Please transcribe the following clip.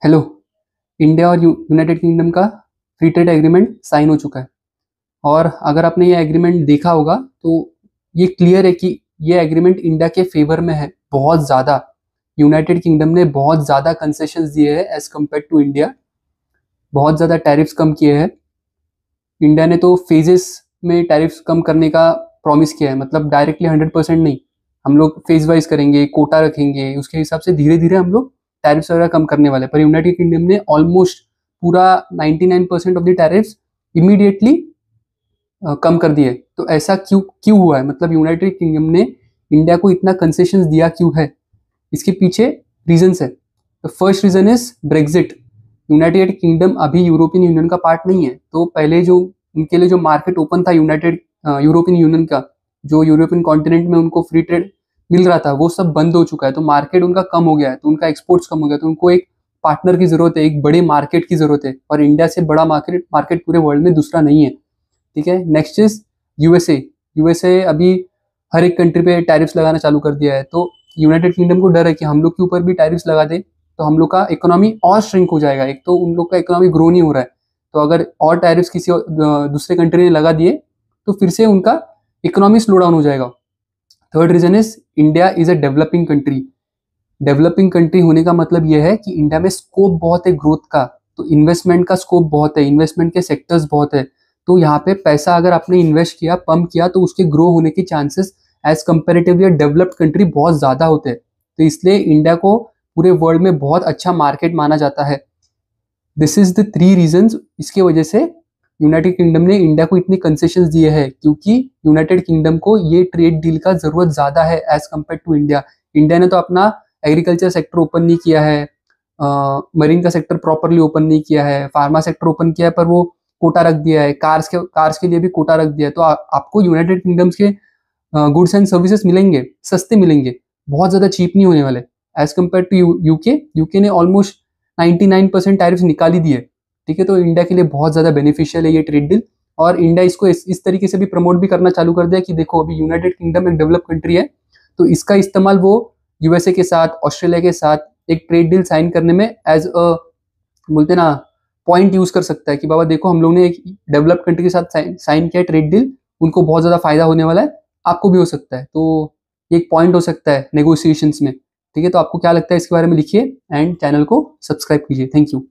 Hello. India और United kingdom का free trade agreement sign हो चुका है। और अगर आपने ये एग्रीमेंट देखा होगा तो ये क्लियर है कि ये एग्रीमेंट इंडिया के फेवर में है बहुत ज़्यादा। यूनाइटेड किंगडम ने बहुत ज़्यादा कंसेशंस दिए हैं एज कम्पेयर टू इंडिया। बहुत ज़्यादा टैरिफ्स कम किए हैं। इंडिया ने तो फेजेस में टैरिफ्स कम करने का प्रॉमिस किया है, मतलब डायरेक्टली 100% नहीं। हम लोग फेज वाइज करेंगे, कोटा रखेंगे, उसके हिसाब से धीरे धीरे हम लोग टैरिफ्स वगैरह कम करने वाले हैं। पर यूनाइटेड किंगडम ने ऑलमोस्ट पूरा 99% ऑफ द टैरिफ्स इमीडिएटली कम कर दिए। तो ऐसा क्यों क्यों हुआ है, मतलब यूनाइटेड किंगडम ने इंडिया को इतना कंसेशंस दिया क्यों है? इसके पीछे रीजंस है। The first reason is Brexit. United Kingdom अभी यूरोपियन यूनियन का पार्ट नहीं है, तो पहले जो उनके लिए जो मार्केट ओपन था यूनाइटेड यूरोपियन यूनियन का, जो यूरोपियन कॉन्टिनेंट में उनको फ्री ट्रेड मिल रहा था, वो सब बंद हो चुका है। तो मार्केट उनका कम हो गया है, तो उनका एक्सपोर्ट्स कम हो गया। तो उनको एक पार्टनर की जरूरत है, एक बड़े मार्केट की जरूरत है, और इंडिया से बड़ा मार्केट मार्केट पूरे वर्ल्ड में दूसरा नहीं है। ठीक है। Next is USA. यूएसए अभी हर एक कंट्री पे टैरिफ्स लगाना चालू कर दिया है। तो यूनाइटेड किंगडम को डर है कि हम लोग के ऊपर भी टैरिफ्स लगा दे तो हम लोग का इकोनॉमी और श्रिंक हो जाएगा। एक तो उन लोग का इकोनॉमी ग्रो नहीं हो रहा है, तो अगर और टैरिफ्स किसी दूसरे कंट्री ने लगा दिए तो फिर से उनका इकोनॉमी स्लो डाउन हो जाएगा। Third reason is India is a developing country. Developing country होने का मतलब यह है कि इंडिया में स्कोप बहुत है ग्रोथ का, तो इन्वेस्टमेंट का स्कोप बहुत है, इन्वेस्टमेंट के सेक्टर्स बहुत है। तो यहाँ पे पैसा अगर आपने इन्वेस्ट किया, पंप किया, तो उसके ग्रो होने के chances as comparatively developed country बहुत ज़्यादा होते हैं। तो इसलिए इंडिया को पूरे वर्ल्ड में बहुत अच्छा मार्केट माना जाता है। This is the three reasons. इसके वजह से यूनाइटेड किंगडम ने इंडिया को इतने कंसेशंस दिए हैं, क्योंकि यूनाइटेड किंगडम को ये ट्रेड डील का जरूरत ज़्यादा है as compare to India. India ने तो अपना एग्रीकल्चर सेक्टर ओपन नहीं किया है, मरीन का सेक्टर प्रॉपरली ओपन नहीं किया है, फार्मा सेक्टर ओपन किया है पर वो कोटा रख दिया है, कार्स के लिए भी कोटा रख दिया है। तो आपको यूनाइटेड किंगडम्स के गुड्स एंड सर्विसेज मिलेंगे, सस्ते मिलेंगे, बहुत ज़्यादा चीप नहीं होने वाले as compare to UK. UK ने ऑलमोस्ट 99% टैरिफ्स निकाल ही दिए। ठीक है। तो इंडिया के लिए बहुत ज़्यादा बेनिफिशियल है ये ट्रेड डील। और इंडिया इसको इस तरीके से भी प्रमोट भी करना चालू कर दिया कि देखो अभी यूनाइटेड किंगडम एक डेवलप कंट्री है, तो इसका इस्तेमाल वो यूएसए के साथ, ऑस्ट्रेलिया के साथ एक ट्रेड डील साइन करने में एज अ बोलते ना पॉइंट यूज कर सकता है कि बाबा देखो हम लोग ने एक डेवलप कंट्री के साथ साइन किया ट्रेड डील, उनको बहुत ज़्यादा फायदा होने वाला है, आपको भी हो सकता है। तो एक पॉइंट हो सकता है नेगोशिएशंस में। ठीक है। तो आपको क्या लगता है इसके बारे में लिखिए एंड चैनल को सब्सक्राइब कीजिए। Thank you.